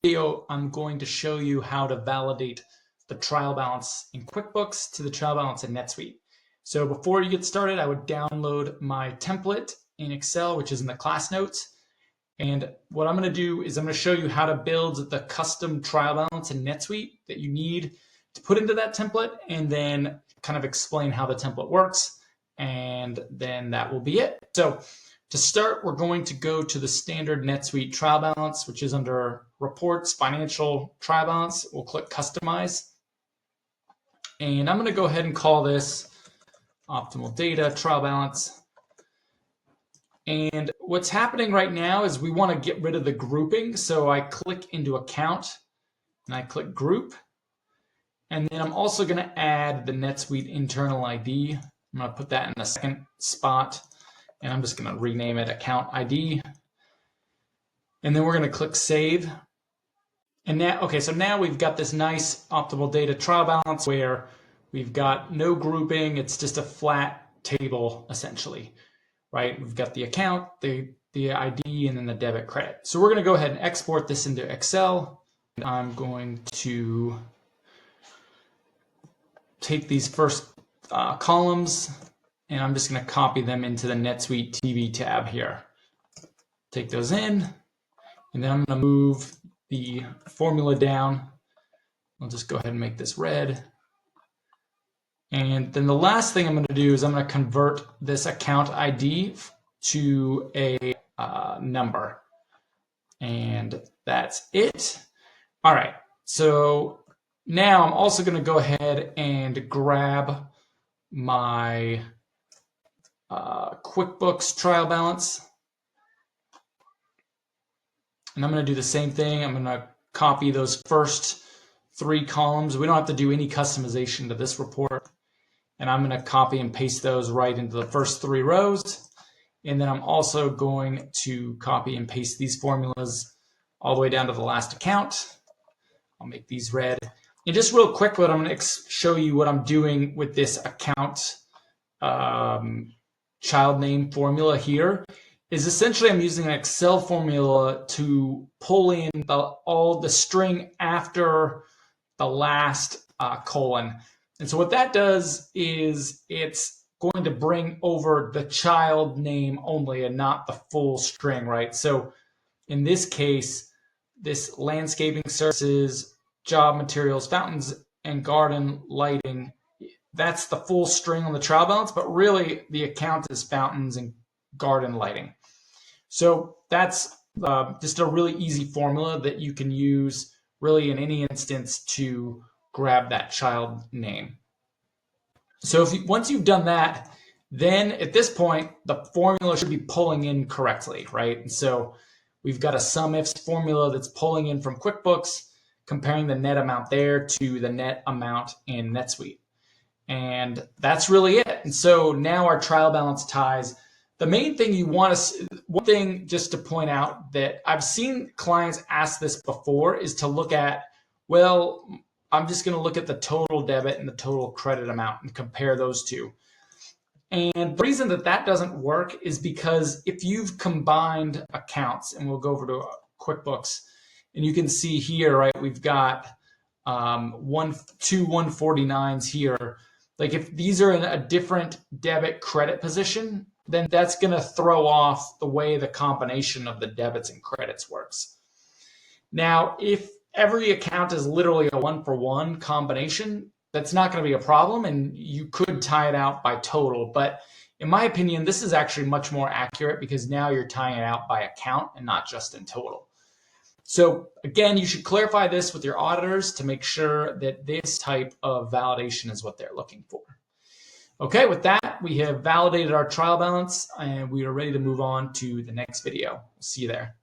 Video, I'm going to show you how to validate the trial balance in QuickBooks to the trial balance in NetSuite. So before you get started, I would download my template in Excel, which is in the class notes. And what I'm going to do is I'm going to show you how to build the custom trial balance in NetSuite that you need to put into that template, and then kind of explain how the template works. And then that will be it. So to start, we're going to go to the standard NetSuite trial balance, which is under Reports, Financial Trial Balance. We'll click Customize. And I'm going to go ahead and call this OptimalData Trial Balance. And what's happening right now is we want to get rid of the grouping. So I click into Account and I click Group. And then I'm also going to add the NetSuite internal ID. I'm going to put that in the second spot. And I'm just going to rename it Account ID. And then we're going to click Save. And now, okay, so now we've got this nice OptimalData Trial Balance where we've got no grouping. It's just a flat table, essentially, right? We've got the account, the ID, and then the debit credit. So we're going to go ahead and export this into Excel. I'm going to take these first columns, and I'm just going to copy them into the NetSuite TV tab here. Take those in, and then I'm going to move the formula down. I'll just go ahead and make this red. And then the last thing I'm going to do is I'm going to convert this account ID to a number. And that's it. All right, so now I'm also going to go ahead and grab my QuickBooks trial balance. And I'm going to do the same thing. I'm going to copy those first three columns. We don't have to do any customization to this report. And I'm going to copy and paste those right into the first three rows. And then I'm also going to copy and paste these formulas all the way down to the last account. I'll make these red. And just real quick, what I'm going to show you what I'm doing with this account child name formula here is essentially I'm using an Excel formula to pull in all the string after the last colon. And so what that does is it's going to bring over the child name only and not the full string, right? So in this case, this landscaping services, job materials, fountains, and garden lighting, that's the full string on the trial balance, but really the account is fountains and garden lighting. So that's just a really easy formula that you can use really in any instance to grab that child name. So once you've done that, then at this point, the formula should be pulling in correctly, right? And so we've got a SUMIFS formula that's pulling in from QuickBooks, comparing the net amount there to the net amount in NetSuite. And that's really it. And so now our trial balance ties. The main thing you want to, one thing just to point out that I've seen clients ask this before is to look at, well, I'm just going to look at the total debit and the total credit amount and compare those two. And the reason that that doesn't work is because if you've combined accounts, and we'll go over to QuickBooks, and you can see here, right, we've got two 149s here. Like if these are in a different debit credit position, then that's going to throw off the way the combination of the debits and credits works. Now, if every account is literally a one-for-one combination, that's not going to be a problem, and you could tie it out by total. But in my opinion, this is actually much more accurate because now you're tying it out by account and not just in total. So again, you should clarify this with your auditors to make sure that this type of validation is what they're looking for. Okay, with that, we have validated our trial balance and we are ready to move on to the next video. See you there.